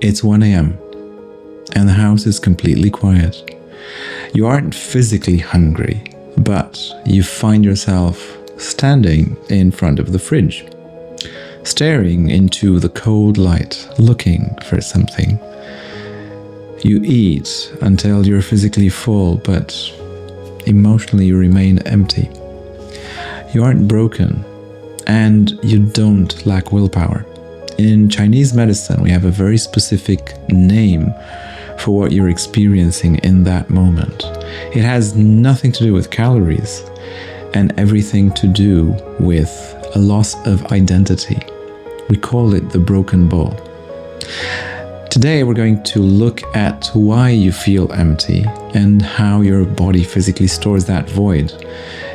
It's 1 a.m. and the house is completely quiet. You aren't physically hungry, but you find yourself standing in front of the fridge, staring into the cold light, looking for something. You eat until you're physically full, but emotionally you remain empty. You aren't broken, and you don't lack willpower. In Chinese medicine, we have a very specific name for what you're experiencing in that moment. It has nothing to do with calories and everything to do with a loss of identity. We call it the broken bowl. Today, we're going to look at why you feel empty and how your body physically stores that void,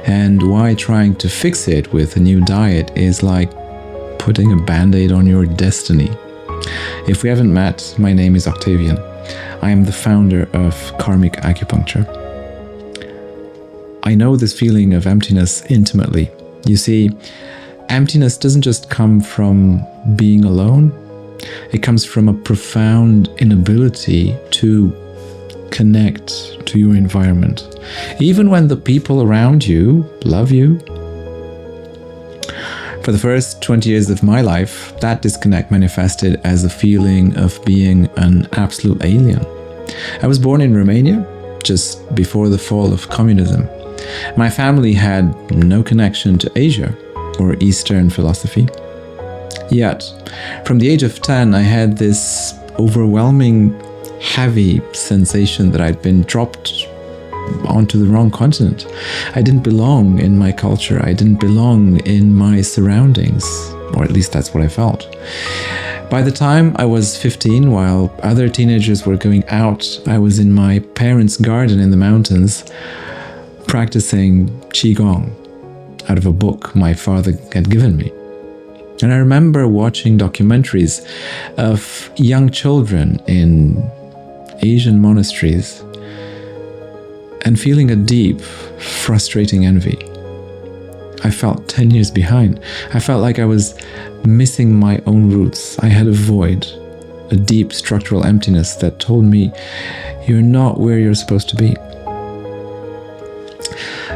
and why trying to fix it with a new diet is like putting a band-aid on your destiny. If we haven't met, my name is Octavian. I am the founder of Karmic Acupuncture. I know this feeling of emptiness intimately. You see, emptiness doesn't just come from being alone. It comes from a profound inability to connect to your environment, even when the people around you love you. For the first 20 years of my life, that disconnect manifested as a feeling of being an absolute alien. I was born in Romania, just before the fall of communism. My family had no connection to Asia or Eastern philosophy. Yet, from the age of 10, I had this overwhelming, heavy sensation that I'd been dropped onto the wrong continent. I didn't belong in my culture. I didn't belong in my surroundings, or at least that's what I felt. By the time I was 15, while other teenagers were going out, I was in my parents' garden in the mountains, practicing Qigong out of a book my father had given me. And I remember watching documentaries of young children in Asian monasteries and feeling a deep, frustrating envy. I felt 10 years behind. I felt like I was missing my own roots. I had a void, a deep structural emptiness that told me, you're not where you're supposed to be.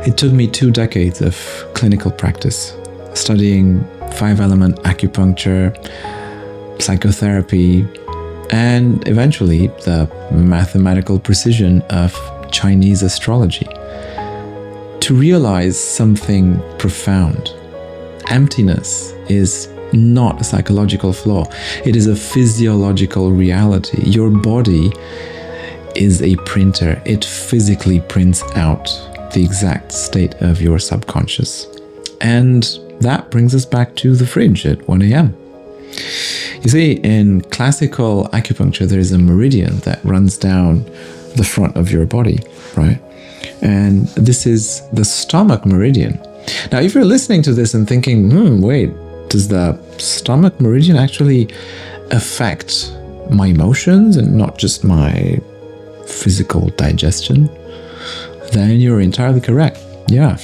It took me 2 decades of clinical practice, studying 5-element acupuncture, psychotherapy, and eventually the mathematical precision of Chinese astrology, to realize something profound. Emptiness is not a psychological flaw. It is a physiological reality. Your body is a printer. It physically prints out the exact state of your subconscious. And that brings us back to the fridge at 1 a.m. You see, in classical acupuncture, there is a meridian that runs down the front of your body, right? And this is the Stomach Meridian. Now, if you're listening to this and thinking, wait, does the Stomach Meridian actually affect my emotions and not just my physical digestion? Then you're entirely correct. Yeah,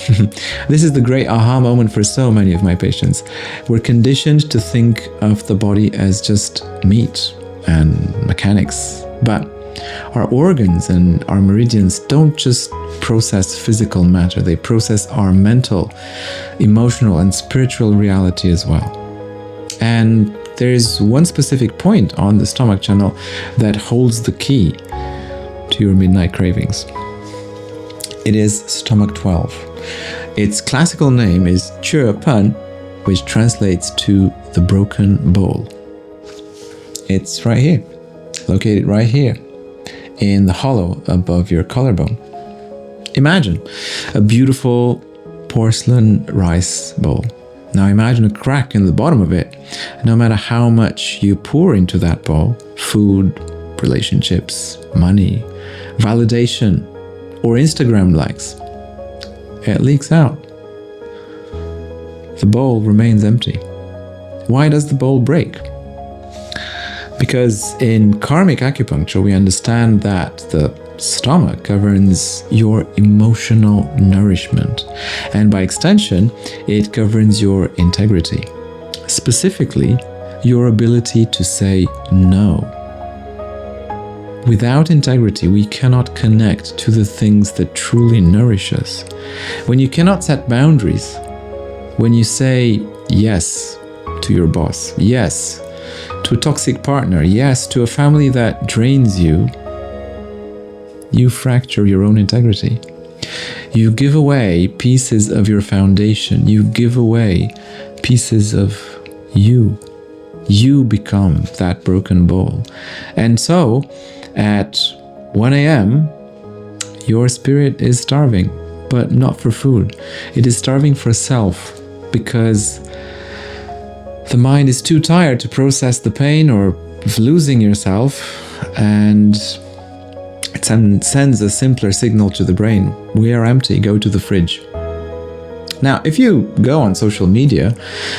this is the great aha moment for so many of my patients. We're conditioned to think of the body as just meat and mechanics, but our organs and our meridians don't just process physical matter, they process our mental, emotional, and spiritual reality as well. And there's one specific point on the stomach channel that holds the key to your midnight cravings. It is stomach 12. Its classical name is Chur Pan, which translates to the broken bowl. It's right here, located right here, in the hollow above your collarbone. Imagine a beautiful porcelain rice bowl. Now imagine a crack in the bottom of it. No matter how much you pour into that bowl, food, relationships, money, validation, or Instagram likes, it leaks out. The bowl remains empty. Why does the bowl break? Because in Karmic Acupuncture, we understand that the stomach governs your emotional nourishment, and by extension, it governs your integrity. Specifically, your ability to say no Without integrity, we cannot connect to the things that truly nourish us. When you cannot set boundaries, when you say yes to your boss, yes to a toxic partner, yes to a family that drains you, you fracture your own integrity. You give away pieces of your foundation. You give away pieces of you. You become that broken bowl. And so, at 1 a.m., your spirit is starving, but not for food. It is starving for self, because the mind is too tired to process the pain or losing yourself, and it sends a simpler signal to the brain. We are empty, go to the fridge. Now, if you go on social media,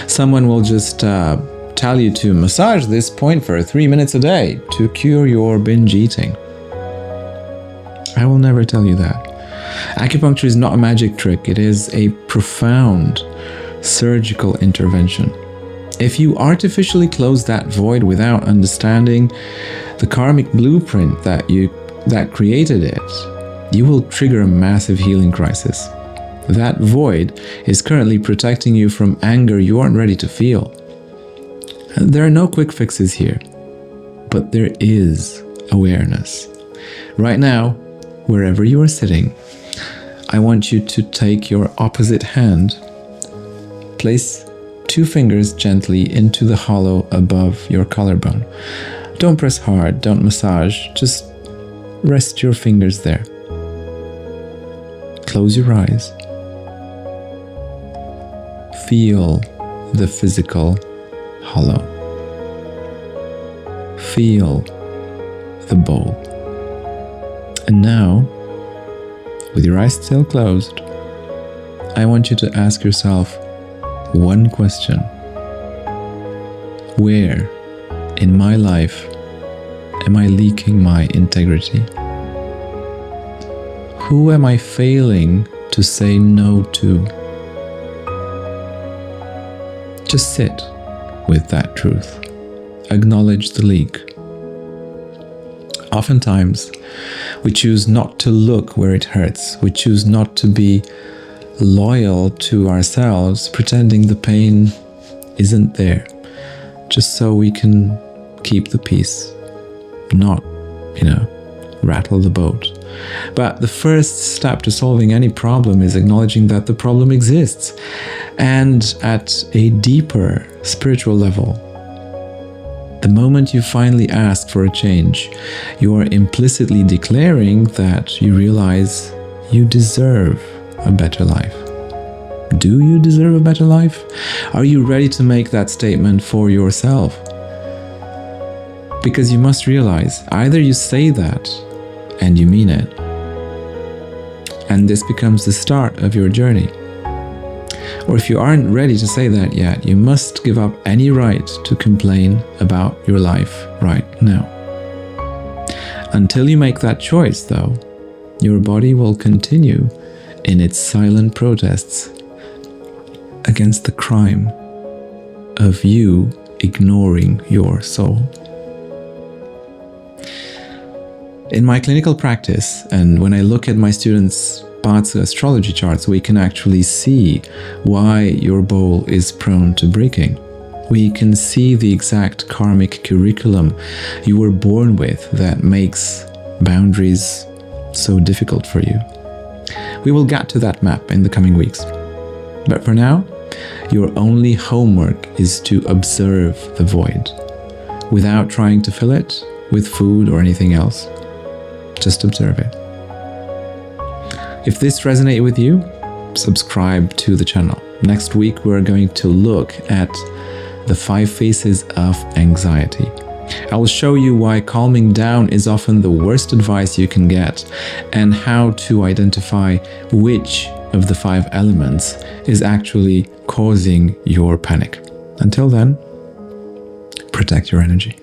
someone will just tell you to massage this point for 3 minutes a day to cure your binge eating. I will never tell you that. Acupuncture is not a magic trick. It is a profound surgical intervention. If you artificially close that void without understanding the karmic blueprint that created it, you will trigger a massive healing crisis. That void is currently protecting you from anger you aren't ready to feel. There are no quick fixes here, but there is awareness. Right now, wherever you are sitting, I want you to take your opposite hand, place 2 fingers gently into the hollow above your collarbone. Don't press hard, don't massage, just rest your fingers there. Close your eyes. Feel the physical hollow. Feel the bowl. And now, with your eyes still closed, I want you to ask yourself one question. Where in my life am I leaking my integrity? Who am I failing to say no to? Just sit with that truth. Acknowledge the leak. Oftentimes, we choose not to look where it hurts. We choose not to be loyal to ourselves, pretending the pain isn't there, just so we can keep the peace, not, rattle the boat. But the first step to solving any problem is acknowledging that the problem exists. And at a deeper spiritual level, the moment you finally ask for a change, you are implicitly declaring that you realize you deserve a better life. Do you deserve a better life? Are you ready to make that statement for yourself? Because you must realize, either you say that and you mean it, and this becomes the start of your journey. Or if you aren't ready to say that yet, you must give up any right to complain about your life right now. Until you make that choice, though, your body will continue in its silent protests against the crime of you ignoring your soul. In my clinical practice, and when I look at my students' Bazi astrology charts, we can actually see why your bowl is prone to breaking. We can see the exact karmic curriculum you were born with that makes boundaries so difficult for you. We will get to that map in the coming weeks. But for now, your only homework is to observe the void, without trying to fill it with food or anything else. Just observe it. If this resonated with you, subscribe to the channel. Next week, we're going to look at the 5 phases of anxiety. I will show you why calming down is often the worst advice you can get, and how to identify which of the 5 elements is actually causing your panic. Until then, protect your energy.